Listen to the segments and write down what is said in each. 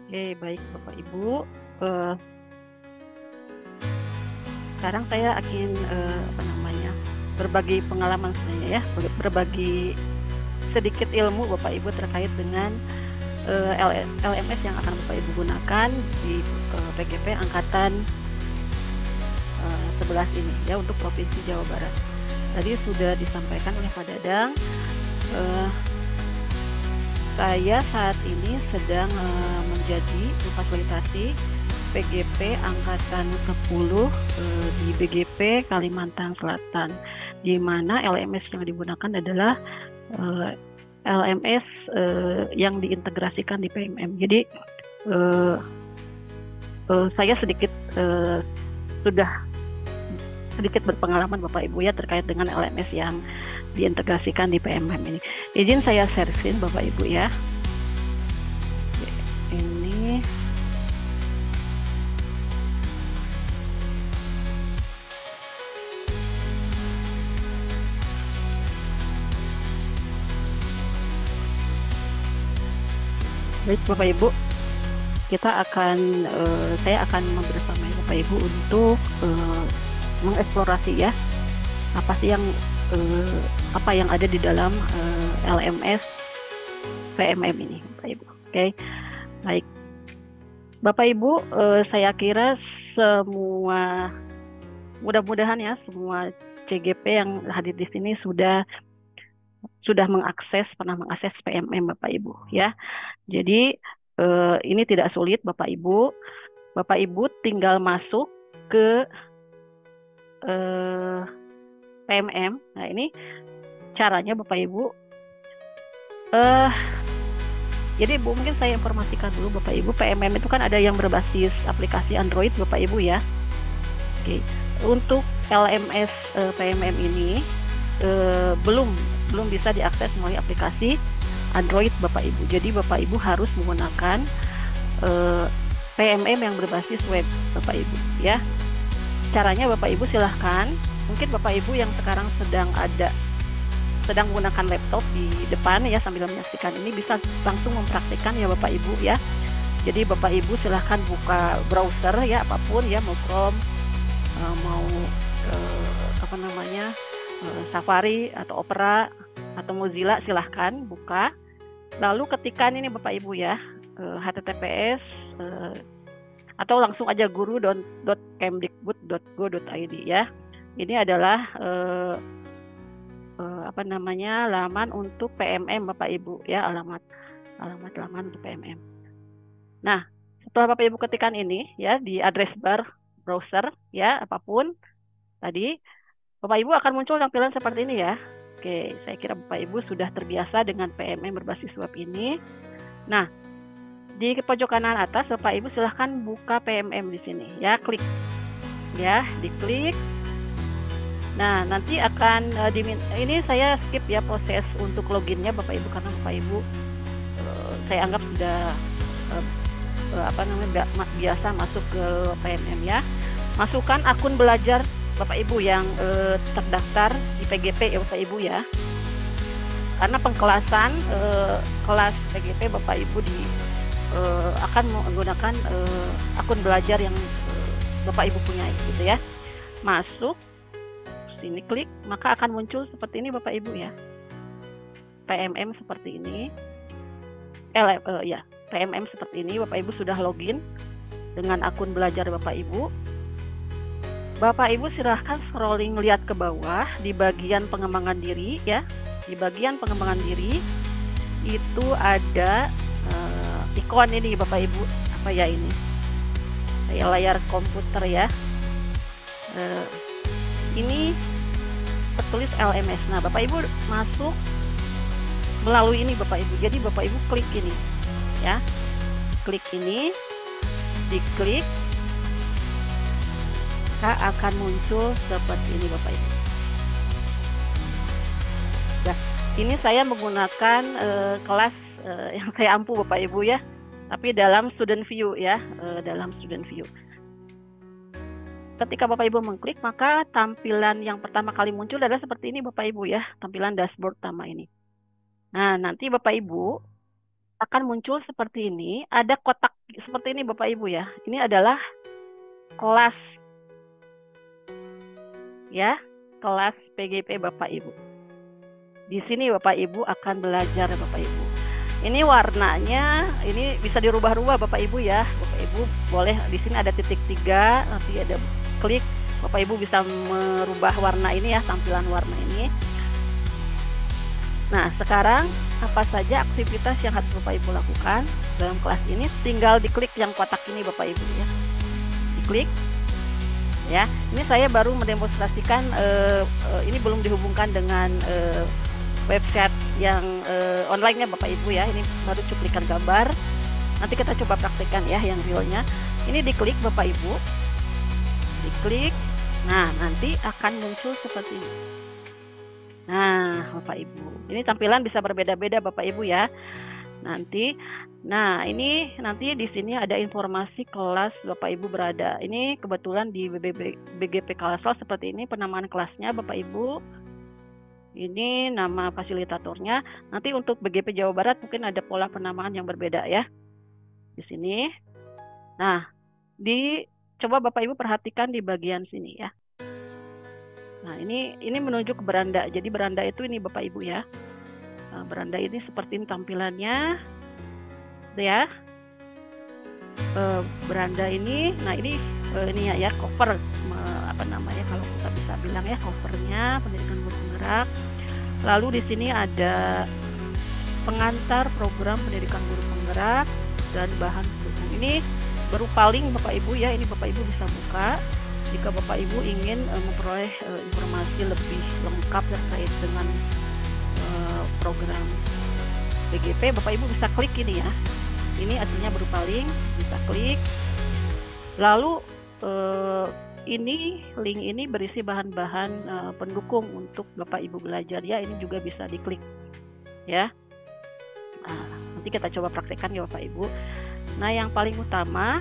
Oke, baik Bapak Ibu. Eh, Sekarang saya akan berbagi pengalaman saya ya, berbagi sedikit ilmu Bapak Ibu terkait dengan LMS yang akan Bapak Ibu gunakan di PGP angkatan 11 ini ya untuk Provinsi Jawa Barat. Tadi sudah disampaikan oleh Pak Dadang. eh, Saya saat ini sedang menjadi memfasilitasi PGP Angkatan 10 di BGP Kalimantan Selatan, di mana LMS yang digunakan adalah LMS yang diintegrasikan di PMM. Jadi eh, saya sudah sedikit berpengalaman Bapak Ibu ya terkait dengan LMS yang diintegrasikan di PMM ini. Izin saya share screen Bapak Ibu ya. Ini baik Bapak Ibu, saya akan membersamai Bapak Ibu untuk mengeksplorasi ya apa sih apa yang ada di dalam LMS PMM ini Bapak Ibu. Oke. Baik. Bapak Ibu, saya kira mudah-mudahan ya semua CGP yang hadir di sini pernah mengakses PMM Bapak Ibu ya. Jadi ini tidak sulit Bapak Ibu. Bapak Ibu tinggal masuk ke PMM. Nah, ini caranya Bapak Ibu. Jadi Bu, mungkin saya informasikan dulu Bapak Ibu, PMM itu kan ada yang berbasis aplikasi Android Bapak Ibu ya. Oke. Untuk LMS PMM ini belum bisa diakses melalui aplikasi Android Bapak Ibu. Jadi Bapak Ibu harus menggunakan PMM yang berbasis web Bapak Ibu ya. Caranya Bapak Ibu silahkan, mungkin Bapak Ibu yang sekarang sedang menggunakan laptop di depan ya sambil menyaksikan ini bisa langsung mempraktikkan ya Bapak Ibu ya. Jadi Bapak Ibu silahkan buka browser ya apapun ya, mau Chrome, mau Safari atau Opera atau Mozilla, silahkan buka. Lalu ketikkan ini Bapak Ibu ya, https atau langsung aja guru.kemdikbud.go.id ya. Ini adalah laman untuk PMM Bapak Ibu ya, alamat laman untuk PMM. Nah, setelah Bapak Ibu ketikkan ini ya di address bar browser ya apapun tadi, Bapak Ibu akan muncul tampilan seperti ini ya. Oke, saya kira Bapak Ibu sudah terbiasa dengan PMM berbasis web ini. Nah, di pojok kanan atas Bapak Ibu silahkan buka PMM di sini ya, klik ya, diklik. Nah, nanti akan ini saya skip ya proses untuk loginnya Bapak Ibu karena Bapak Ibu saya anggap sudah biasa masuk ke PMM ya. Masukkan akun belajar Bapak Ibu yang terdaftar di PGP ya Bapak Ibu ya. Karena pengkelasan kelas PGP Bapak Ibu akan menggunakan akun belajar yang Bapak Ibu punya gitu ya. Masuk sini, klik, maka akan muncul seperti ini Bapak Ibu ya. PMM seperti ini. PMM seperti ini. Bapak Ibu sudah login dengan akun belajar Bapak Ibu. Bapak Ibu silahkan scrolling lihat ke bawah di bagian pengembangan diri ya. Di bagian pengembangan diri itu ada ikon ini Bapak Ibu. Apa ya ini? Kayak layar komputer ya. Ini tertulis LMS. Nah, Bapak Ibu masuk melalui ini Bapak Ibu. Jadi Bapak Ibu klik ini ya. Klik ini, diklik, maka akan muncul seperti ini Bapak Ibu. Nah, ini saya menggunakan kelas yang saya ampu Bapak Ibu ya. Tapi dalam student view ya, dalam student view. Ketika Bapak Ibu mengklik, maka tampilan yang pertama kali muncul adalah seperti ini Bapak Ibu ya, tampilan dashboard utama ini. Nah, nanti Bapak Ibu akan muncul seperti ini. Ada kotak seperti ini Bapak Ibu ya. Ini adalah kelas ya, kelas PGP Bapak Ibu. Di sini Bapak Ibu akan belajar Bapak Ibu. Ini warnanya, ini bisa dirubah-rubah Bapak Ibu ya. Bapak Ibu boleh, di sini ada titik 3, nanti ada klik. Bapak Ibu bisa merubah warna ini ya, tampilan warna ini. Nah, sekarang apa saja aktivitas yang harus Bapak Ibu lakukan dalam kelas ini? Tinggal diklik yang kotak ini Bapak Ibu ya. Diklik. Ya, ini saya baru mendemonstrasikan, ini belum dihubungkan dengan website yang online-nya Bapak Ibu ya. Ini baru cuplikan gambar. Nanti kita coba praktekkan ya yang realnya. Ini diklik Bapak Ibu. Diklik. Nah, nanti akan muncul seperti ini. Nah, Bapak Ibu. Ini tampilan bisa berbeda-beda Bapak Ibu ya. Nanti, nah ini nanti di sini ada informasi kelas Bapak Ibu berada. Ini kebetulan di BGP Kalsel seperti ini penamaan kelasnya Bapak Ibu. Ini nama fasilitatornya. Nanti untuk BGP Jawa Barat mungkin ada pola penamaan yang berbeda ya. Di sini. Nah, coba Bapak Ibu perhatikan di bagian sini ya. Nah, ini menuju ke beranda. Jadi beranda itu ini Bapak Ibu ya. Nah, beranda ini seperti ini tampilannya. Ya. Beranda ini, nah ini ya cover, apa namanya kalau kita bisa bilang ya, covernya pendidikan guru penggerak. Lalu di sini ada pengantar program pendidikan guru penggerak dan bahan pendukung. Ini berupa link Bapak Ibu ya. Ini Bapak Ibu bisa buka jika Bapak Ibu ingin memperoleh informasi lebih lengkap terkait dengan program BGP. Bapak Ibu bisa klik ini ya. Ini artinya berupa link, bisa klik. Lalu link ini berisi bahan-bahan pendukung untuk Bapak Ibu belajar ya. Ini juga bisa diklik ya. Nah, nanti kita coba praktekkan ya Bapak Ibu. Nah, yang paling utama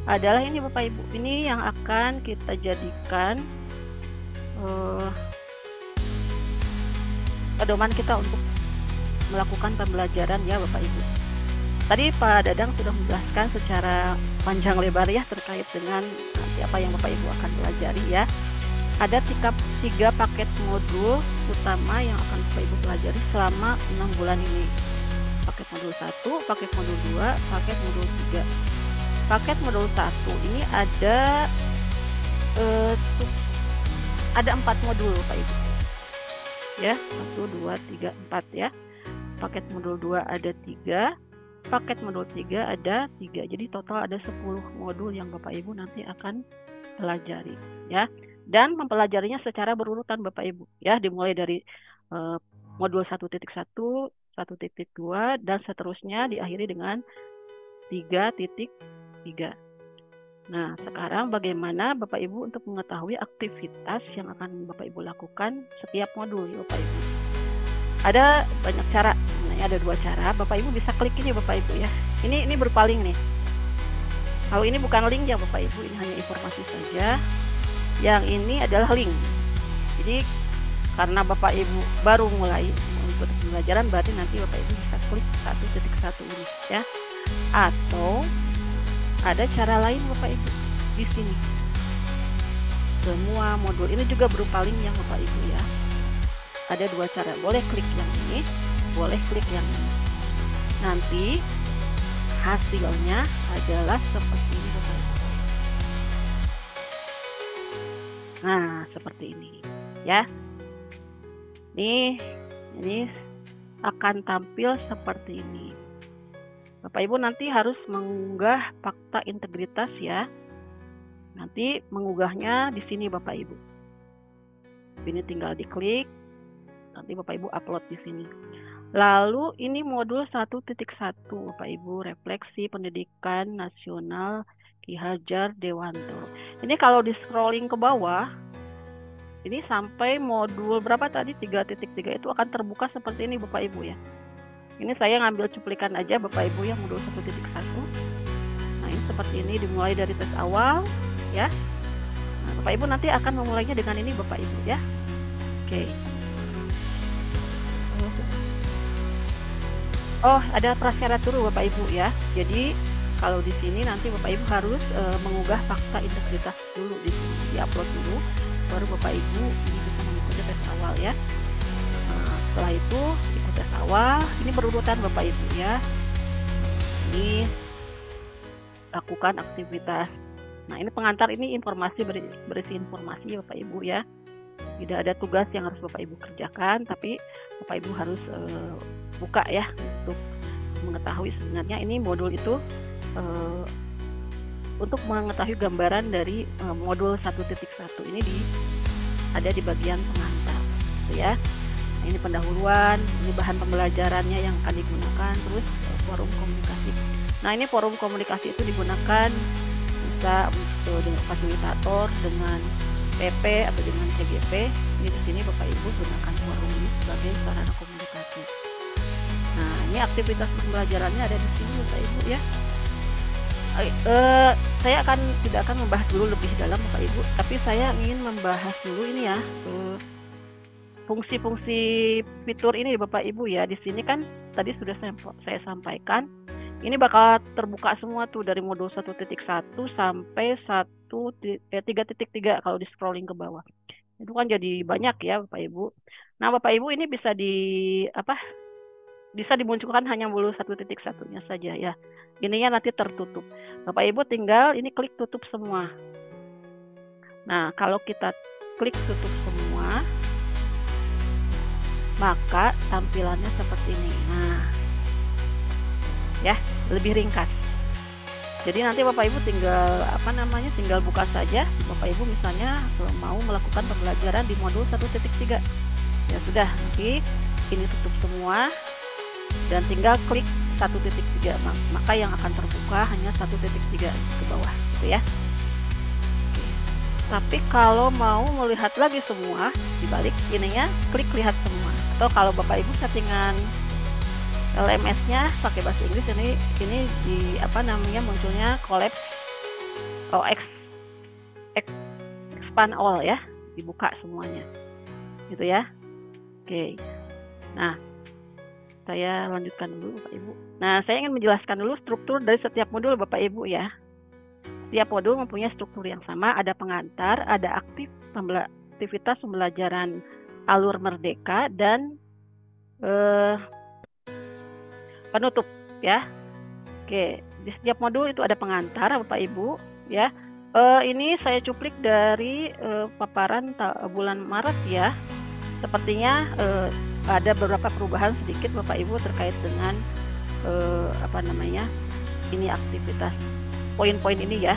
adalah ini Bapak Ibu. Ini yang akan kita jadikan pedoman kita untuk melakukan pembelajaran ya Bapak Ibu. Tadi Pak Dadang sudah menjelaskan secara panjang lebar ya terkait dengan apa yang Bapak Ibu akan pelajari ya. Ada 3 paket modul utama yang akan Bapak Ibu pelajari selama 6 bulan ini. Paket modul 1, paket modul 2, paket modul 3. Paket modul 1 ini ada 4 modul Bapak Ibu. Ya, 1, 2, 3, 4 ya. Paket modul 2 ada 3. Paket modul 3 ada 3. Jadi total ada 10 modul yang Bapak Ibu nanti akan pelajari ya. Dan mempelajarinya secara berurutan Bapak Ibu ya, dimulai dari modul 1.1, 1.2 dan seterusnya diakhiri dengan 3.3. Nah, sekarang bagaimana Bapak Ibu untuk mengetahui aktivitas yang akan Bapak Ibu lakukan setiap modul ya Bapak Ibu. Ada banyak cara, sebenarnya ada 2 cara. Bapak Ibu bisa klik ini Bapak Ibu ya. Ini berupa link nih. Kalau ini bukan link ya Bapak Ibu, ini hanya informasi saja. Yang ini adalah link. Jadi karena Bapak Ibu baru mulai mengikuti pembelajaran, berarti nanti Bapak Ibu bisa klik 1.1 ini ya. Atau ada cara lain Bapak Ibu di sini. Semua modul ini juga berupa link yang Bapak Ibu ya. Ada 2 cara, boleh klik yang ini, boleh klik yang ini. Nanti hasilnya adalah seperti ini Bapak Ibu. Nah, seperti ini ya. Ini akan tampil seperti ini. Bapak Ibu nanti harus mengunggah fakta integritas ya. Nanti mengunggahnya di sini Bapak Ibu. Ini tinggal diklik. Nanti Bapak Ibu upload di sini. Lalu ini modul 1.1 Bapak Ibu, refleksi pendidikan nasional Ki Hajar Dewantoro. Ini kalau di scrolling ke bawah, ini sampai modul berapa tadi? 3.3 itu akan terbuka seperti ini Bapak Ibu ya. Ini saya ngambil cuplikan aja Bapak Ibu yang modul 1.1. Nah, ini seperti ini dimulai dari tes awal ya. Nah, Bapak Ibu nanti akan memulainya dengan ini Bapak Ibu ya. Oke. Oh, ada prasyarat dulu Bapak Ibu ya. Jadi kalau di sini nanti Bapak Ibu harus mengunggah fakta integritas dulu di sini, diupload dulu, baru Bapak Ibu ini bisa mengikuti tes awal ya. Setelah itu ikut tes awal, ini berurutan Bapak Ibu ya. Ini lakukan aktivitas. Nah, ini pengantar, ini informasi, berisi informasi Bapak Ibu ya. Tidak ada tugas yang harus Bapak Ibu kerjakan, tapi Bapak Ibu harus buka ya untuk mengetahui sebenarnya ini modul itu untuk mengetahui gambaran dari modul 1.1 ini ada di bagian pengantar gitu ya. Nah, ini pendahuluan, ini bahan pembelajarannya yang akan digunakan, terus forum komunikasi. Nah, ini forum komunikasi itu digunakan bisa dengan fasilitator, dengan PP atau dengan CGP. Ini di sini Bapak Ibu gunakan forum ini sebagai sarana komunikasi. Nah, ini aktivitas pembelajarannya ada di sini Bapak Ibu ya. Saya tidak akan membahas dulu lebih dalam Bapak Ibu, tapi saya ingin membahas dulu ini ya fungsi-fungsi fitur ini Bapak Ibu ya. Di sini kan tadi sudah saya sampaikan, ini bakal terbuka semua tuh dari modul 1.1 sampai 3.3 kalau di scrolling ke bawah. Itu kan jadi banyak ya Bapak Ibu. Nah, Bapak Ibu ini bisa bisa dimunculkan hanya modul 1.1-nya saja ya. Ininya nanti tertutup. Bapak Ibu tinggal ini klik tutup semua. Nah, kalau kita klik tutup semua, maka tampilannya seperti ini. Nah, ya, lebih ringkas. Jadi nanti Bapak Ibu tinggal tinggal buka saja. Bapak Ibu misalnya mau melakukan pembelajaran di modul 1.3. Ya sudah, nanti ini tutup semua dan tinggal klik 1.3, maka yang akan terbuka hanya 1.3 ke bawah gitu ya. Oke. Tapi kalau mau melihat lagi semua, dibalik ininya klik lihat semua. Atau kalau Bapak Ibu settingan LMS-nya pakai bahasa Inggris, ini di munculnya collapse expand all ya, dibuka semuanya gitu ya. Oke. Nah, saya lanjutkan dulu Bapak Ibu. Nah, saya ingin menjelaskan dulu struktur dari setiap modul Bapak Ibu ya. Setiap modul mempunyai struktur yang sama, ada pengantar, ada aktivitas pembelajaran alur merdeka, dan penutup ya. Oke, di setiap modul itu ada pengantar Bapak Ibu ya. Ini saya cuplik dari paparan bulan Maret ya. Sepertinya ada beberapa perubahan sedikit Bapak Ibu terkait dengan ini aktivitas poin-poin ini ya.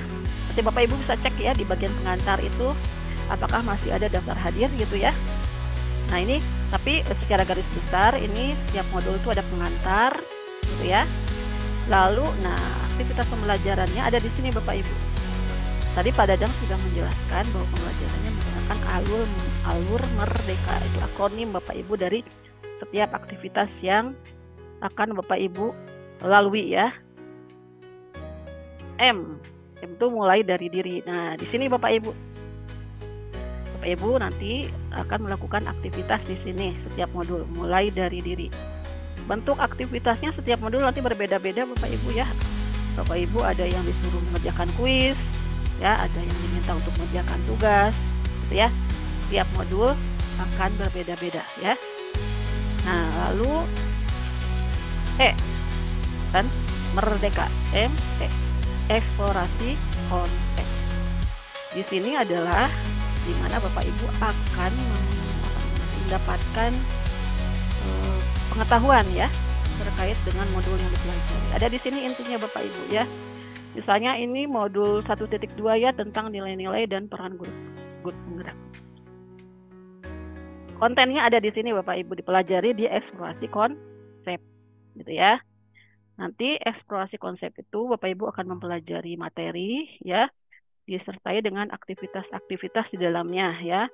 Nanti Bapak Ibu bisa cek ya di bagian pengantar itu apakah masih ada daftar hadir gitu ya. Nah, ini tapi secara garis besar ini setiap modul itu ada pengantar gitu ya. Lalu aktivitas pembelajarannya ada di sini Bapak Ibu. Tadi Pak Dadang sudah menjelaskan bahwa pembelajarannya menggunakan alur merdeka. Itu akronim Bapak Ibu dari setiap aktivitas yang akan Bapak Ibu lalui ya. M itu mulai dari diri. Nah, di sini Bapak Ibu nanti akan melakukan aktivitas di sini setiap modul mulai dari diri. Bentuk aktivitasnya setiap modul nanti berbeda-beda Bapak Ibu ya. Bapak Ibu ada yang disuruh mengerjakan kuis ya, ada yang diminta untuk mengerjakan tugas gitu ya. Setiap modul akan berbeda-beda ya. Nah, lalu dan merdeka, eksplorasi konsep. Di sini adalah di mana Bapak Ibu akan mendapatkan pengetahuan ya terkait dengan modul yang dipelajari. Ada di sini intinya Bapak Ibu ya. Misalnya ini modul 1.2 ya, tentang nilai-nilai dan peran guru penggerak. Kontennya ada di sini Bapak Ibu, dipelajari di eksplorasi konsep gitu ya. Nanti eksplorasi konsep itu Bapak Ibu akan mempelajari materi ya, disertai dengan aktivitas-aktivitas di dalamnya ya.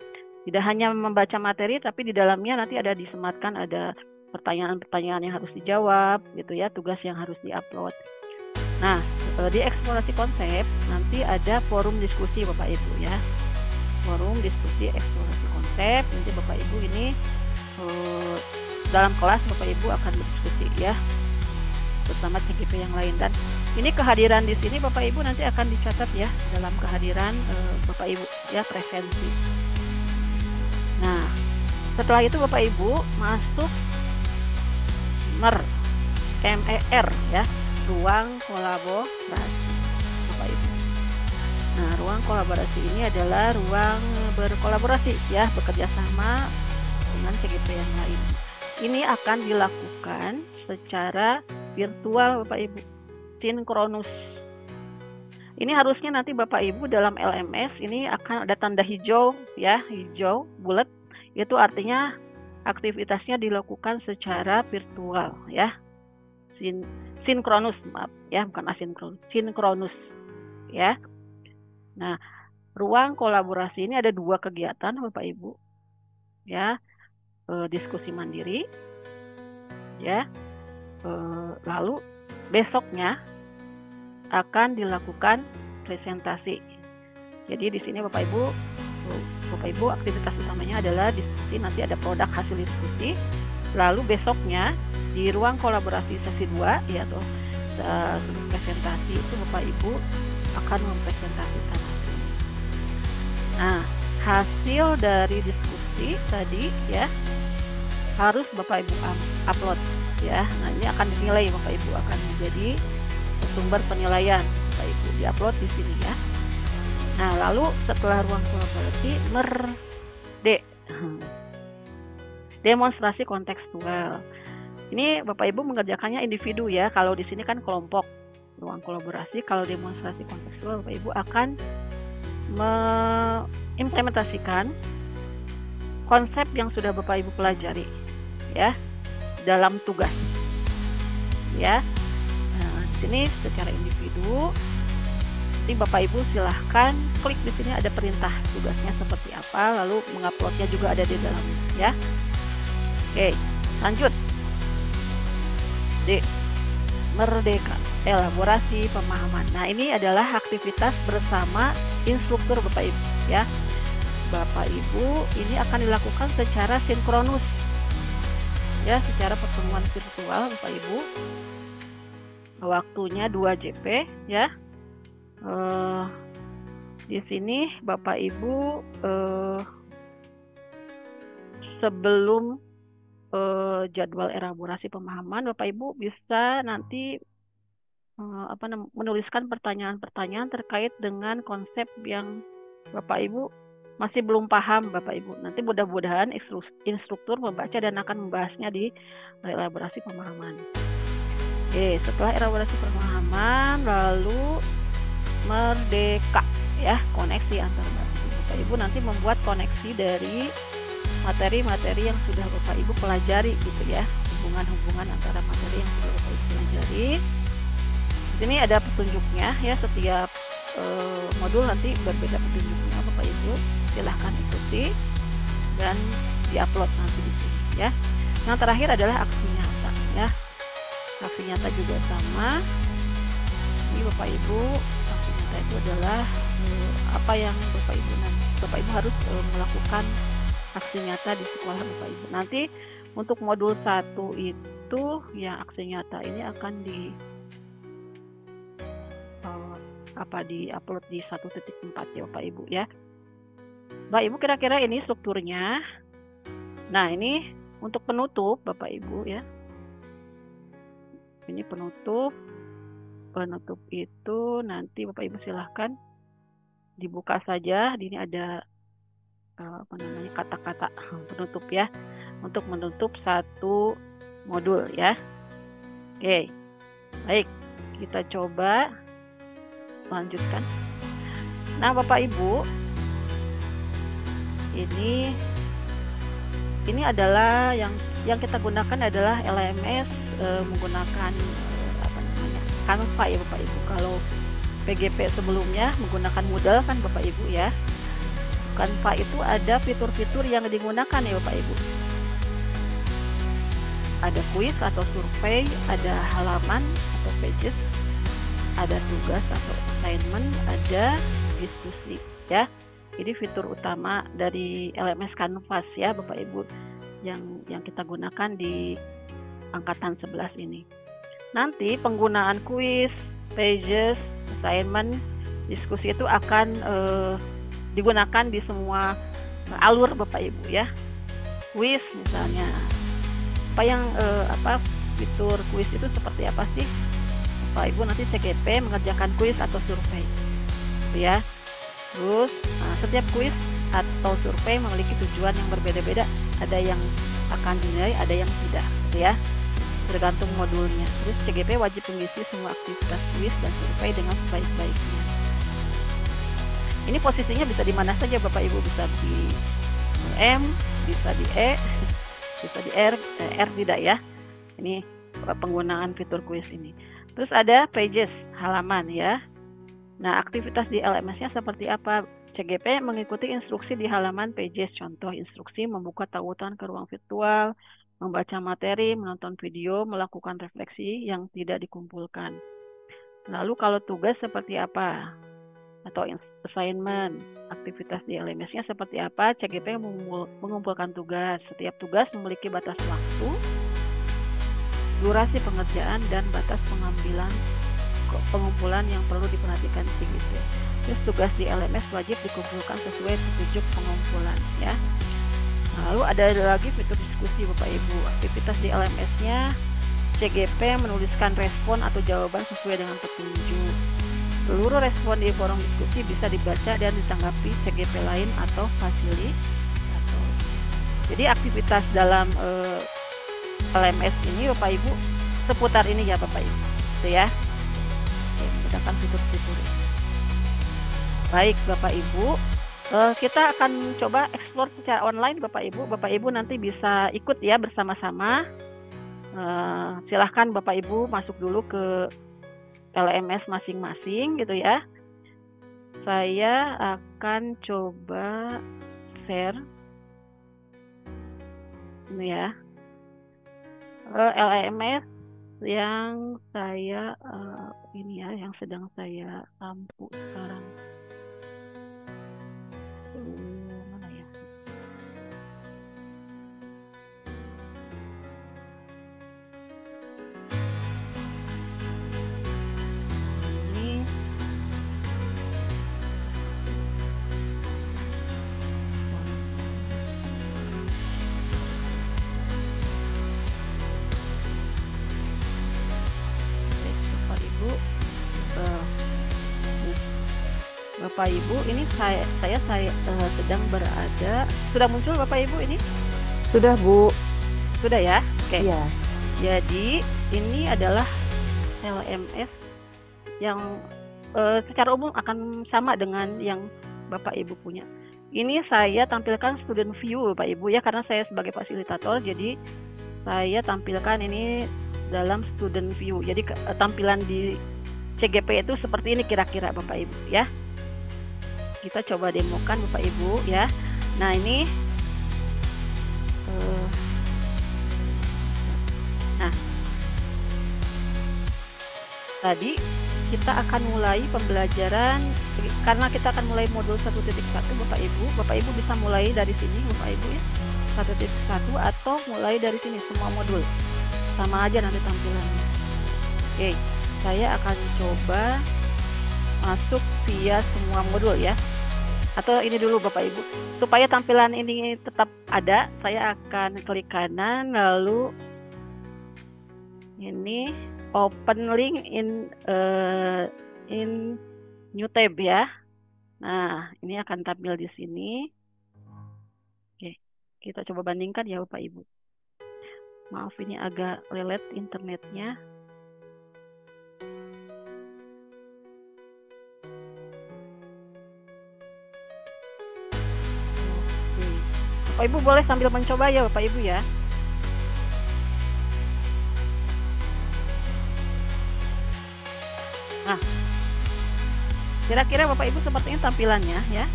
Tidak hanya membaca materi, tapi di dalamnya nanti ada disematkan, ada pertanyaan-pertanyaan yang harus dijawab gitu ya, tugas yang harus diupload. Nah, di eksplorasi konsep nanti ada forum diskusi Bapak Ibu ya. Forum diskusi eksplorasi konsep. Nanti Bapak Ibu ini dalam kelas Bapak Ibu akan berdiskusi ya. bersama CGP yang lain. Dan ini kehadiran di sini Bapak Ibu nanti akan dicatat ya dalam kehadiran Bapak Ibu ya, presensi. Nah, setelah itu Bapak Ibu masuk MER ya, ruang kolaborasi Bapak Ibu. Nah, ruang kolaborasi ini adalah ruang berkolaborasi ya, bekerja sama dengan CGP yang lain. Ini akan dilakukan secara virtual Bapak Ibu, sinkronus. Ini harusnya nanti Bapak Ibu dalam LMS ini akan ada tanda hijau ya, hijau bulat, itu artinya aktivitasnya dilakukan secara virtual ya. Sinkronus, maaf ya, bukan asinkronus, sinkronus ya. Nah, ruang kolaborasi ini ada 2 kegiatan Bapak Ibu ya, diskusi mandiri ya, lalu besoknya akan dilakukan presentasi. Jadi di sini Bapak Ibu aktivitas utamanya adalah diskusi, nanti ada produk hasil diskusi. Lalu besoknya di ruang kolaborasi sesi 2 ya, atau presentasi itu Bapak Ibu akan mempresentasikan hasil. Nah, hasil dari diskusi tadi ya harus Bapak Ibu upload ya. Nah, ini akan dinilai Bapak Ibu, akan menjadi sumber penilaian Bapak Ibu, diupload di sini ya. Nah, lalu setelah ruang kolaborasi demonstrasi kontekstual. Ini Bapak Ibu mengerjakannya individu ya. Kalau di sini kan kelompok. Ruang kolaborasi, kalau demonstrasi kontekstual Bapak Ibu akan mengimplementasikan konsep yang sudah Bapak Ibu pelajari ya dalam tugas ya. Nah, di sini secara individu, nanti Bapak Ibu silahkan klik di sini, ada perintah tugasnya seperti apa, lalu menguploadnya juga ada di dalamnya ya. Oke, lanjut. D. Merdeka, elaborasi pemahaman. Nah, ini adalah aktivitas bersama instruktur Bapak Ibu ya. Bapak Ibu ini akan dilakukan secara sinkronus ya, secara pertemuan virtual Bapak Ibu. Waktunya 2 JP ya. Di sini Bapak Ibu sebelum jadwal elaborasi pemahaman, Bapak Ibu bisa nanti menuliskan pertanyaan-pertanyaan terkait dengan konsep yang Bapak Ibu masih belum paham Bapak Ibu. Nanti mudah-mudahan instruktur membaca dan akan membahasnya di elaborasi pemahaman. Oke, setelah elaborasi pemahaman, lalu merdeka ya, koneksi antar Bapak Ibu nanti membuat koneksi dari materi-materi yang sudah Bapak Ibu pelajari gitu ya, hubungan-hubungan antara materi yang sudah Bapak Ibu pelajari. Di sini ada petunjuknya ya, setiap modul nanti berbeda petunjuknya Bapak Ibu, silahkan ikuti dan diupload nanti di sini ya. Yang terakhir adalah aksi nyata ya. Aksi nyata juga sama. Ini Bapak Ibu, aksi nyata itu adalah apa yang Bapak Ibu harus melakukan aksi nyata di sekolah Bapak Ibu. Nanti untuk modul 1 itu yang aksi nyata ini akan di-upload di 1.4 ya Bapak Ibu ya. Bapak Ibu, kira-kira ini strukturnya. Nah, ini untuk penutup Bapak Ibu ya. Ini penutup. Penutup itu nanti Bapak Ibu silahkan dibuka saja. Ini ada kata-kata penutup ya, untuk menutup 1 modul ya. Oke, baik, kita coba lanjutkan. Nah Bapak Ibu, ini adalah yang kita gunakan adalah LMS menggunakan Canva ya Bapak Ibu. Kalau PGP sebelumnya menggunakan Moodle kan Bapak Ibu ya. Canva itu ada fitur-fitur yang digunakan ya Bapak Ibu. Ada kuis atau survei, ada halaman atau pages, ada tugas atau assignment, ada diskusi ya. Jadi fitur utama dari LMS Canvas ya Bapak Ibu yang kita gunakan di angkatan 11 ini. nanti penggunaan kuis, pages, assignment, diskusi itu akan digunakan di semua alur Bapak Ibu ya. Kuis misalnya, fitur kuis itu seperti apa sih? Bapak Ibu nanti CGP mengerjakan kuis atau survei, gitu ya. Terus setiap kuis atau survei memiliki tujuan yang berbeda-beda. Ada yang akan dinilai, ada yang tidak, gitu ya. Tergantung modulnya. Terus CGP wajib mengisi semua aktivitas kuis dan survei dengan sebaik-baiknya. Ini posisinya bisa di mana saja Bapak Ibu, bisa di M, bisa di E, bisa di R tidak ya. Ini penggunaan fitur kuis ini. Terus ada pages, halaman ya. Nah, aktivitas di LMS-nya seperti apa? CGP mengikuti instruksi di halaman pages. Contoh instruksi membuka tautan ke ruang virtual, membaca materi, menonton video, melakukan refleksi yang tidak dikumpulkan. Lalu kalau tugas seperti apa? Atau assignment, aktivitas di LMS-nya seperti apa? CGP mengumpulkan tugas. Setiap tugas memiliki batas waktu, durasi pengerjaan, dan batas pengumpulan yang perlu diperhatikan CGP. Terus tugas di LMS wajib dikumpulkan sesuai petunjuk pengumpulan ya. Lalu ada lagi fitur diskusi Bapak Ibu. Aktivitas di LMS-nya CGP menuliskan respon atau jawaban sesuai dengan petunjuk. Seluruh respon di forum diskusi bisa dibaca dan ditanggapi CGP lain atau fasilitator. Jadi aktivitas dalam LMS ini Bapak Ibu seputar ini ya Bapak Ibu, gitu ya. Oke, menggunakan fitur-fitur ini. Baik Bapak Ibu, kita akan coba explore secara online Bapak Ibu. Bapak Ibu nanti bisa ikut ya bersama-sama. Silahkan Bapak Ibu masuk dulu ke LMS masing-masing gitu ya. Saya akan coba share ini ya. LMS yang saya yang sedang saya tampu sekarang. Mana ya? Ini Bapak Ibu, ini saya sedang berada. Sudah muncul Bapak Ibu ini? Sudah Bu. Sudah ya? Oke. Iya. Jadi ini adalah LMS yang secara umum akan sama dengan yang Bapak Ibu punya. Ini saya tampilkan student view Bapak Ibu ya, karena saya sebagai fasilitator, jadi saya tampilkan ini dalam student view. Jadi tampilan di CGP itu seperti ini kira-kira Bapak Ibu ya. Kita coba demokan Bapak Ibu ya. Nah ini tadi kita akan mulai pembelajaran, karena kita akan mulai modul 1.1 Bapak Ibu. Bapak Ibu bisa mulai dari sini Bapak Ibu ya, 1.1 atau mulai dari sini semua modul. Sama aja nanti tampilannya. Oke, saya akan coba masuk via semua modul ya. Atau ini dulu Bapak Ibu, supaya tampilan ini tetap ada, saya akan klik kanan, lalu ini open link in new tab ya. Nah, ini akan tampil di sini. Oke, kita coba bandingkan ya Bapak Ibu. Maaf ini agak lelet internetnya. Bapak Ibu boleh sambil mencoba ya Bapak Ibu ya. Nah, kira-kira Bapak Ibu sepertinya tampilannya ya.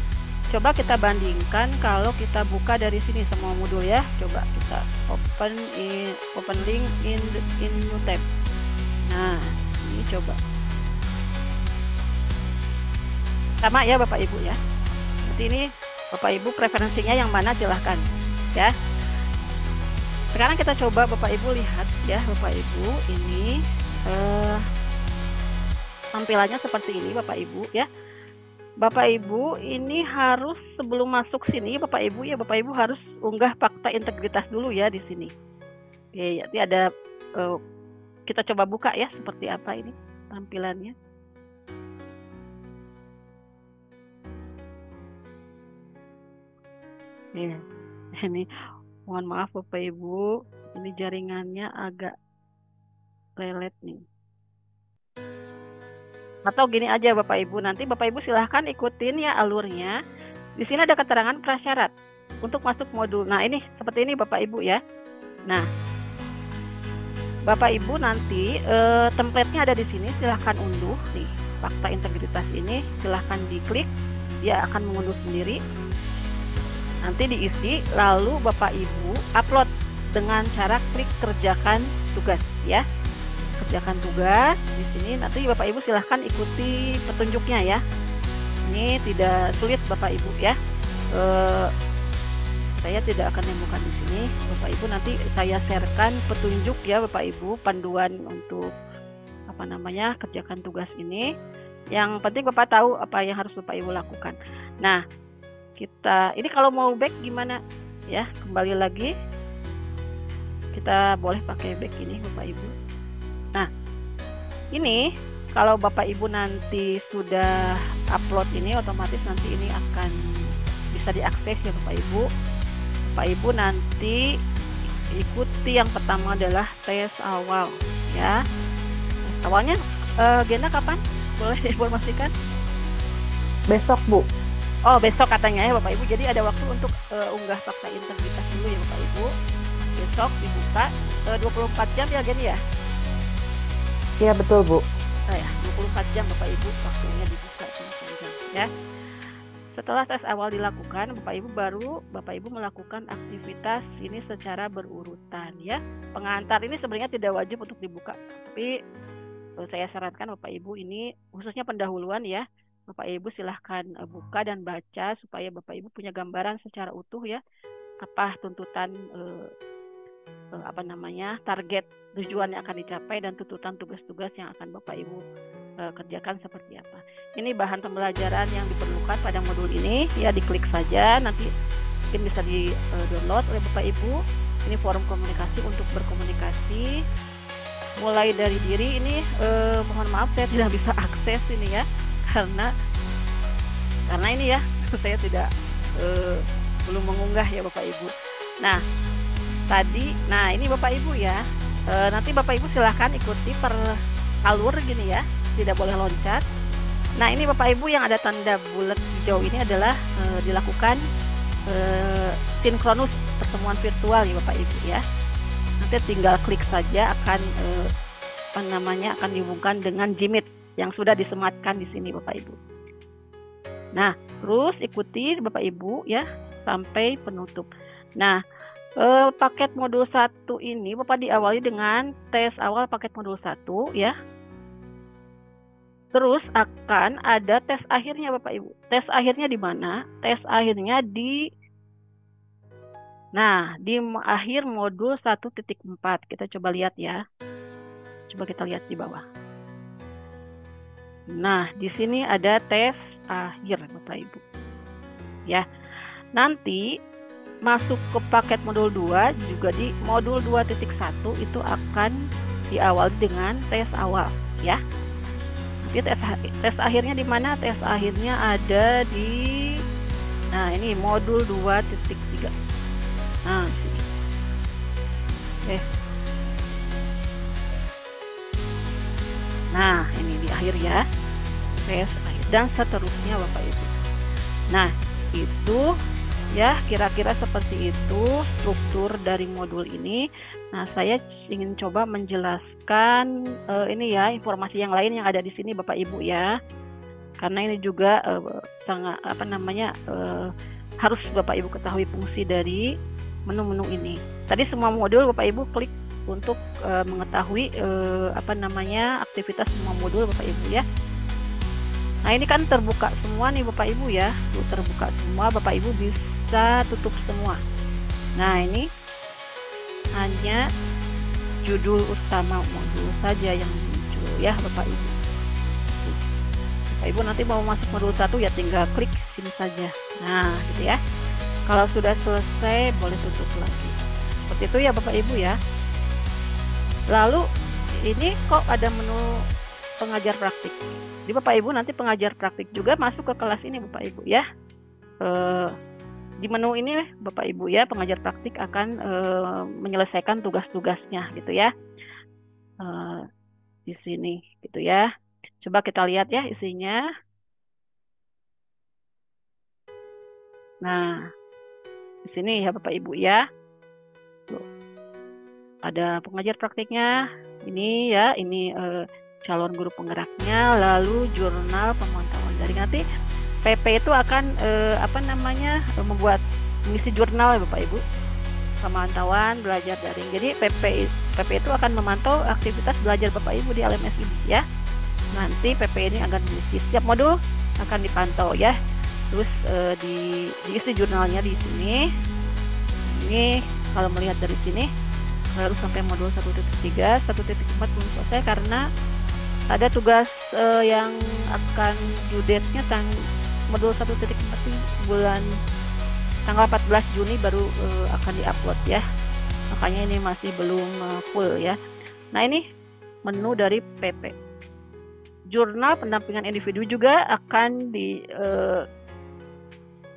Coba kita bandingkan kalau kita buka dari sini semua modul ya. Coba kita open link in new tab. Nah, ini coba. Sama ya Bapak Ibu ya. Nanti ini Bapak Ibu preferensinya yang mana silahkan ya. Sekarang kita coba Bapak Ibu lihat ya Bapak Ibu, ini tampilannya seperti ini Bapak Ibu ya. Bapak Ibu ini harus sebelum masuk sini Bapak Ibu ya, Bapak Ibu harus unggah fakta integritas dulu ya di sini. Oke, jadi ada kita coba buka ya seperti apa ini tampilannya. Ya, ini mohon maaf Bapak Ibu, ini jaringannya agak lelet nih. Atau gini aja Bapak Ibu, nanti Bapak Ibu silahkan ikutin ya alurnya. Di sini ada keterangan prasyarat untuk masuk modul. Nah ini seperti ini Bapak Ibu ya. Nah Bapak Ibu nanti template-nya ada di sini, silahkan unduh nih fakta integritas ini, silahkan diklik, dia akan mengunduh sendiri. Nanti diisi, lalu Bapak Ibu upload dengan cara klik kerjakan tugas ya. Kerjakan tugas di sini, nanti Bapak Ibu silahkan ikuti petunjuknya ya. Ini tidak sulit Bapak Ibu ya. Saya tidak akan menemukan di sini Bapak Ibu, nanti saya sharekan petunjuk ya Bapak Ibu, panduan untuk apa namanya kerjakan tugas ini. Yang penting Bapak tahu apa yang harus Bapak Ibu lakukan. Nah kita ini kalau mau back gimana ya, kembali lagi kita boleh pakai back ini Bapak Ibu. Nah ini kalau Bapak Ibu nanti sudah upload ini, otomatis nanti ini akan bisa diakses ya Bapak Ibu. Bapak Ibu nanti ikuti yang pertama adalah tes awal ya. Awalnya agenda kapan? Boleh diinformasikan? Besok, Bu. Oh besok katanya ya Bapak Ibu. Jadi ada waktu untuk unggah fakta integritas dulu ya Bapak Ibu. Besok dibuka 24 jam ya Geni ya? Iya betul Bu. Oh ya 24 jam Bapak Ibu waktunya dibuka 24 jam ya. Setelah tes awal dilakukan, Bapak Ibu melakukan aktivitas ini secara berurutan ya. Pengantar ini sebenarnya tidak wajib untuk dibuka, tapi saya sarankan Bapak Ibu ini khususnya pendahuluan ya. Bapak Ibu silahkan buka dan baca supaya Bapak Ibu punya gambaran secara utuh ya. Apa tuntutan target tujuan yang akan dicapai dan tuntutan tugas-tugas yang akan Bapak Ibu kerjakan seperti apa. Ini bahan pembelajaran yang diperlukan pada modul ini ya, diklik saja, nanti mungkin bisa di download oleh Bapak Ibu. Ini forum komunikasi untuk berkomunikasi mulai dari diri ini. Mohon maaf saya tidak bisa akses ini ya, karena ini ya saya tidak belum mengunggah ya Bapak Ibu. Nah ini Bapak Ibu ya, nanti Bapak Ibu silahkan ikuti per alur gini ya, tidak boleh loncat. Nah ini Bapak Ibu yang ada tanda bulat hijau ini adalah dilakukan sinkronus pertemuan virtual ya Bapak Ibu ya. Nanti tinggal klik saja akan akan dihubungkan dengan Jmeet yang sudah disematkan di sini Bapak Ibu. Nah terus ikuti Bapak Ibu ya sampai penutup. Nah paket modul 1 ini Bapak diawali dengan tes awal paket modul 1 ya. Terus akan ada tes akhirnya Bapak Ibu. Tes akhirnya di mana? Tes akhirnya di akhir modul 1.4. Kita coba lihat ya. Coba kita lihat di bawah. Nah, di sini ada tes akhir Bapak Ibu. Ya. Nanti masuk ke paket modul 2 juga di modul 2.1 itu akan diawali dengan tes awal ya. Nanti tes akhirnya di mana? Tes akhirnya ada di ini modul 2.3. Nah, sini. Nah, ini di akhir ya. Tes akhir dan seterusnya Bapak Ibu. Nah, itu ya kira-kira seperti itu struktur dari modul ini. Nah saya ingin coba menjelaskan ini ya informasi yang lain yang ada di sini Bapak Ibu ya, karena ini juga sangat harus Bapak Ibu ketahui fungsi dari menu-menu ini. Tadi semua modul Bapak Ibu klik untuk mengetahui aktivitas semua modul Bapak Ibu ya. Nah ini kan terbuka semua nih Bapak Ibu ya, terbuka semua, Bapak Ibu bisa tutup semua. Nah ini hanya judul utama modul saja yang Tuh, ya Bapak Ibu. Bapak Ibu nanti mau masuk modul 1 ya tinggal klik sini saja. Nah, gitu ya. Kalau sudah selesai boleh tutup lagi. Seperti itu ya Bapak Ibu ya. Lalu ini kok ada menu pengajar praktik. Jadi Bapak Ibu nanti pengajar praktik juga masuk ke kelas ini Bapak Ibu ya. Di menu ini Bapak Ibu ya, pengajar praktik akan menyelesaikan tugas-tugasnya gitu ya. Di sini gitu ya. Coba kita lihat ya isinya. Nah, di sini ya Bapak Ibu ya. Tuh. Ada pengajar praktiknya. Ini ya, ini calon guru penggeraknya, lalu jurnal pemantauan daring. Nanti PP itu akan membuat mengisi jurnal ya Bapak Ibu, pemantauan belajar daring. Jadi PP itu akan memantau aktivitas belajar Bapak Ibu di LMS ini ya. Nanti PP ini akan mengisi setiap modul akan dipantau ya. Terus diisi jurnalnya di sini. Ini kalau melihat dari sini baru sampai modul 1.3, 1.4 belum selesai karena ada tugas yang akan due date-nya modul 1.4 bulan tanggal 14 Juni baru akan diupload ya. Makanya ini masih belum full ya. Nah, ini menu dari PP. Jurnal pendampingan individu juga akan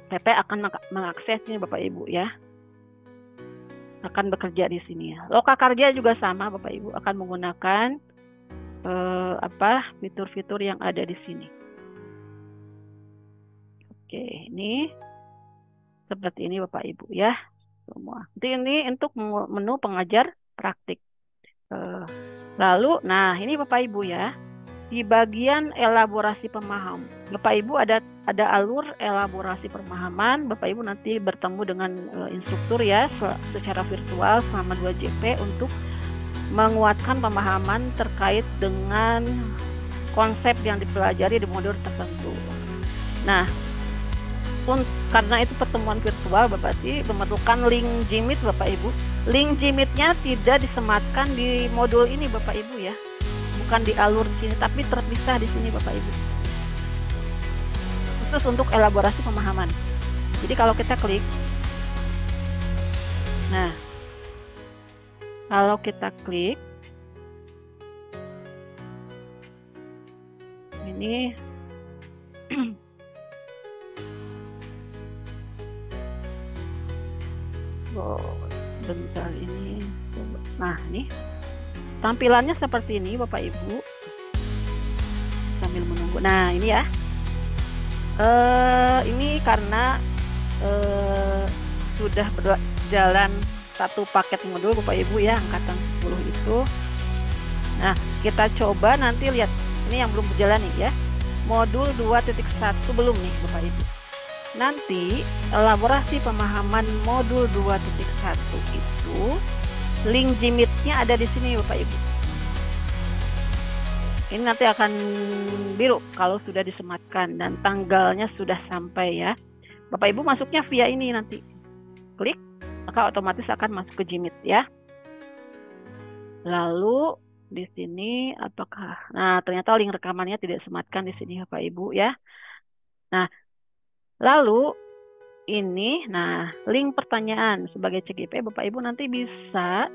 PP akan mengakses ini Bapak Ibu ya. Akan bekerja di sini ya. Lokakarya juga sama Bapak Ibu akan menggunakan fitur-fitur yang ada di sini. Oke, ini seperti ini Bapak Ibu ya semua. Jadi ini untuk menu pengajar praktik. Lalu, nah ini Bapak Ibu ya, di bagian elaborasi pemahaman, Bapak Ibu ada alur elaborasi pemahaman. Bapak Ibu nanti bertemu dengan instruktur ya secara virtual selama 2 JP untuk menguatkan pemahaman terkait dengan konsep yang dipelajari di modul tertentu. Nah, karena itu pertemuan virtual, Bapak sih memerlukan link Jmeet Bapak Ibu. Link Jmeet-nya tidak disematkan di modul ini Bapak Ibu ya. Bukan di alur sini, tapi terpisah di sini Bapak Ibu. Khusus untuk elaborasi pemahaman. Jadi kalau kita klik, nah, kalau kita klik, ini bentar ini. Nah, ini tampilannya seperti ini Bapak Ibu. Sambil menunggu. Nah, ini ya. Ini karena sudah berjalan satu paket modul Bapak Ibu ya, angkatan 10 itu. Nah, kita coba nanti lihat. Ini yang belum berjalan nih ya. Modul 2.1 belum nih Bapak Ibu. Nanti elaborasi pemahaman modul 2.1 itu link Jmeet-nya ada di sini Bapak Ibu. Ini nanti akan biru kalau sudah disematkan dan tanggalnya sudah sampai ya. Bapak Ibu masuknya via ini nanti. Klik, maka otomatis akan masuk ke Jmeet ya. Lalu di sini apakah, nah ternyata link rekamannya tidak disematkan di sini Bapak Ibu ya. Nah, lalu ini, nah link pertanyaan sebagai CGP Bapak Ibu nanti bisa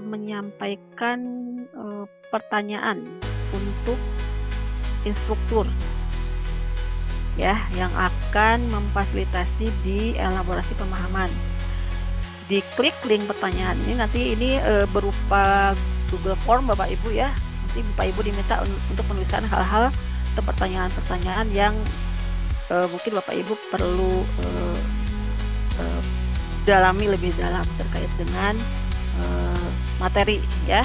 menyampaikan pertanyaan untuk instruktur ya yang akan memfasilitasi di elaborasi pemahaman. Diklik link pertanyaan ini, nanti ini berupa Google Form Bapak Ibu ya. Nanti Bapak Ibu diminta untuk menuliskan hal-hal atau pertanyaan-pertanyaan yang mungkin Bapak Ibu perlu dalami lebih dalam terkait dengan materi ya.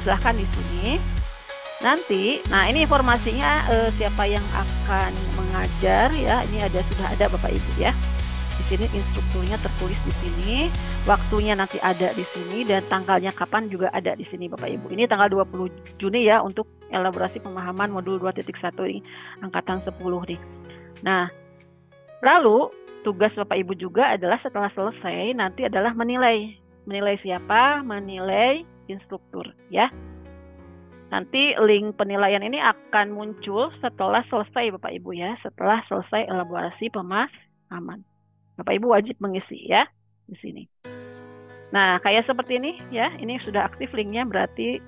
Silahkan di sini. Nanti, nah ini informasinya siapa yang akan mengajar ya. Ini sudah ada Bapak Ibu ya. Di sini instrukturnya tertulis di sini, waktunya nanti ada di sini dan tanggalnya kapan juga ada di sini Bapak Ibu. Ini tanggal 20 Juni ya untuk elaborasi pemahaman modul 2.1 ini angkatan 10 nih. Nah, lalu tugas Bapak Ibu juga adalah setelah selesai nanti adalah menilai siapa, menilai instruktur ya. Nanti link penilaian ini akan muncul setelah selesai Bapak Ibu ya, setelah selesai elaborasi pemahaman. Bapak Ibu wajib mengisi ya di sini. Nah, kayak seperti ini ya, ini sudah aktif linknya, berarti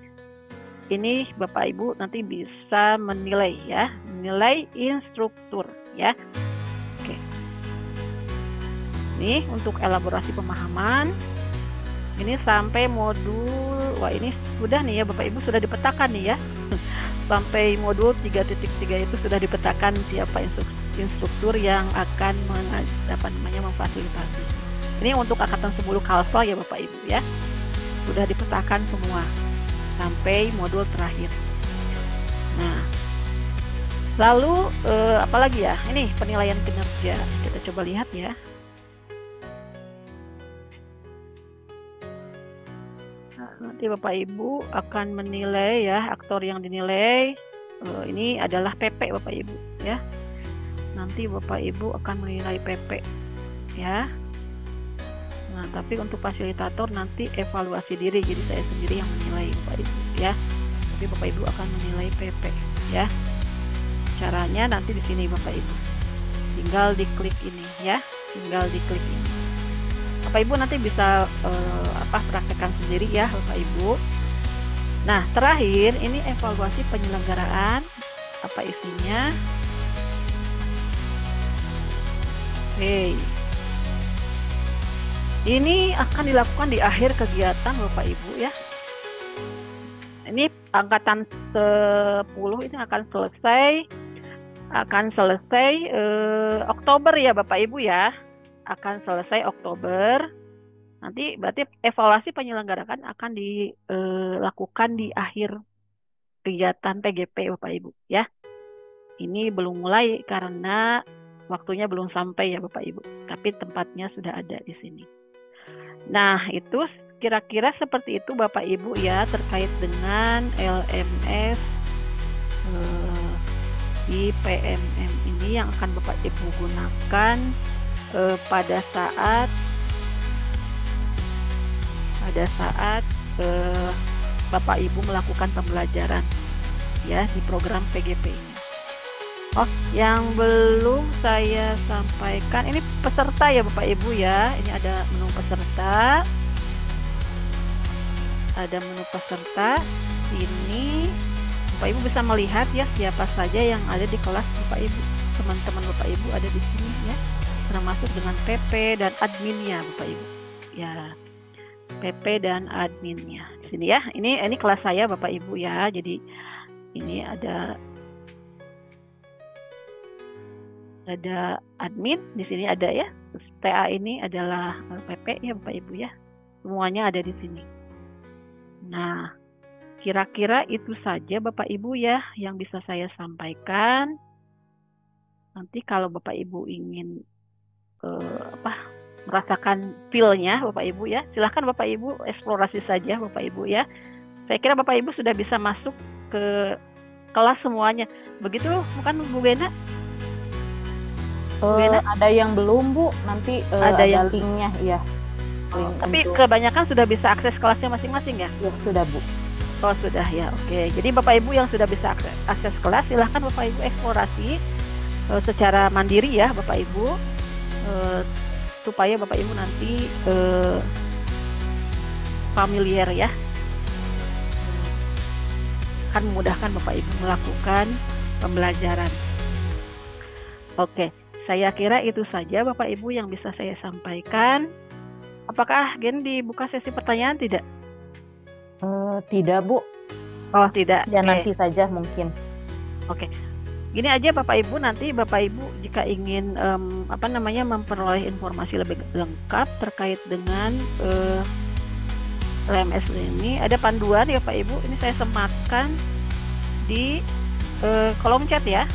ini Bapak Ibu nanti bisa menilai ya, menilai instruktur ya. Oke. Ini untuk elaborasi pemahaman. Ini sampai modul, wah ini sudah nih ya Bapak Ibu, sudah dipetakan nih ya. Sampai modul 3.3 itu sudah dipetakan siapa instruktur yang akan memfasilitasi. Ini untuk angkatan 10 Kalsel ya Bapak Ibu ya. Sudah dipetakan semua sampai modul terakhir. Nah, lalu apalagi ya? Ini penilaian kinerja. Kita coba lihat ya. Nanti Bapak Ibu akan menilai ya, aktor yang dinilai ini adalah PP Bapak Ibu ya. Nanti Bapak Ibu akan menilai PP ya. Nah, tapi untuk fasilitator nanti evaluasi diri, jadi saya sendiri yang menilai Bapak Ibu ya. Tapi Bapak Ibu akan menilai PP ya. Caranya nanti di sini Bapak Ibu. Tinggal diklik ini ya, tinggal diklik ini. Bapak Ibu nanti bisa praktekkan sendiri ya Bapak Ibu. Nah, terakhir ini evaluasi penyelenggaraan, apa isinya? Oke. Ini akan dilakukan di akhir kegiatan Bapak Ibu ya. Ini angkatan 10 ini akan selesai Oktober ya Bapak Ibu ya. Akan selesai Oktober. Nanti berarti evaluasi penyelenggaraan akan dilakukan di akhir kegiatan PGP Bapak Ibu ya. Ini belum mulai karena waktunya belum sampai ya Bapak Ibu. Tapi tempatnya sudah ada di sini. Nah, itu kira-kira seperti itu Bapak Ibu ya terkait dengan LMS di PMM ini yang akan Bapak Ibu gunakan pada saat Bapak Ibu melakukan pembelajaran ya di program PGP ini. Oh, yang belum saya sampaikan ini peserta ya Bapak Ibu ya. Ini ada menu peserta. Ada menu peserta. Ini Bapak Ibu bisa melihat ya siapa saja yang ada di kelas Bapak Ibu. Teman-teman Bapak Ibu ada di sini ya. Termasuk dengan PP dan adminnya Bapak Ibu. Ya. PP dan adminnya. Di sini ya. Ini kelas saya Bapak Ibu ya. Jadi ini ada admin di sini ada ya. Terus TA ini adalah PP ya Bapak Ibu ya. Semuanya ada di sini. Nah, kira-kira itu saja Bapak Ibu ya yang bisa saya sampaikan. Nanti kalau Bapak Ibu ingin merasakan feel-nya Bapak Ibu ya, silahkan Bapak Ibu eksplorasi saja Bapak Ibu ya. Saya kira Bapak Ibu sudah bisa masuk ke kelas semuanya. Begitu bukan Bu Gena? Ada yang belum Bu, nanti ada linknya ya. Link tapi kebanyakan sudah bisa akses kelasnya masing-masing ya? Ya sudah Bu. Oh sudah ya, oke. Jadi Bapak Ibu yang sudah bisa akses kelas, silahkan Bapak Ibu eksplorasi secara mandiri ya Bapak Ibu, supaya Bapak Ibu nanti familiar ya, akan memudahkan Bapak Ibu melakukan pembelajaran. Oke. Saya kira itu saja Bapak Ibu yang bisa saya sampaikan. Apakah Gen dibuka sesi pertanyaan tidak? Tidak Bu. Oh tidak. Ya nanti saja mungkin. Oke. Gini aja Bapak Ibu, nanti Bapak Ibu jika ingin memperoleh informasi lebih lengkap terkait dengan LMS ini, ada panduan ya Bapak Ibu. Ini saya sematkan di kolom chat ya.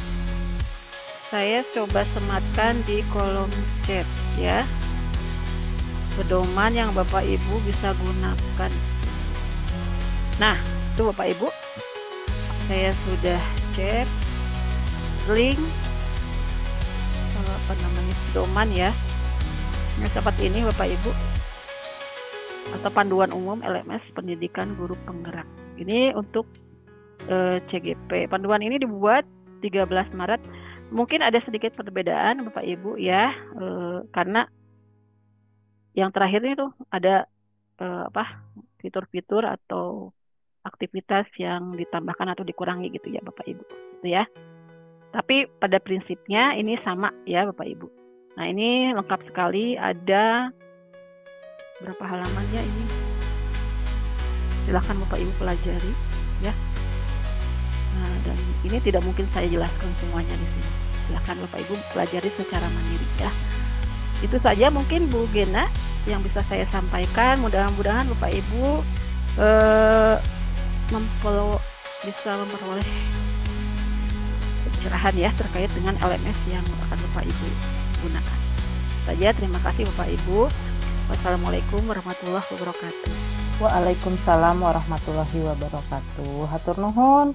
Saya coba sematkan di kolom chat ya, pedoman yang Bapak Ibu bisa gunakan. Nah, itu Bapak Ibu, saya sudah cek link pedoman ya. Nah, seperti ini Bapak Ibu, atau panduan umum LMS pendidikan guru penggerak. Ini untuk CGP. Panduan ini dibuat 13 Maret. Mungkin ada sedikit perbedaan Bapak Ibu ya, karena yang terakhir itu ada fitur-fitur atau aktivitas yang ditambahkan atau dikurangi gitu ya Bapak Ibu, gitu ya. Tapi pada prinsipnya ini sama ya Bapak Ibu. Nah ini lengkap sekali, ada berapa halamannya ini? Silahkan Bapak Ibu pelajari ya. Nah, dan ini tidak mungkin saya jelaskan semuanya di sini. Silahkan Bapak Ibu pelajari secara mandiri ya. Itu saja mungkin Bu Gena yang bisa saya sampaikan. Mudah-mudahan Bapak Ibu bisa memperoleh pencerahan ya terkait dengan LMS yang akan Bapak Ibu gunakan. Saja, terima kasih Bapak Ibu. Wassalamualaikum warahmatullahi wabarakatuh. Waalaikumsalam warahmatullahi wabarakatuh. Hatur nuhun.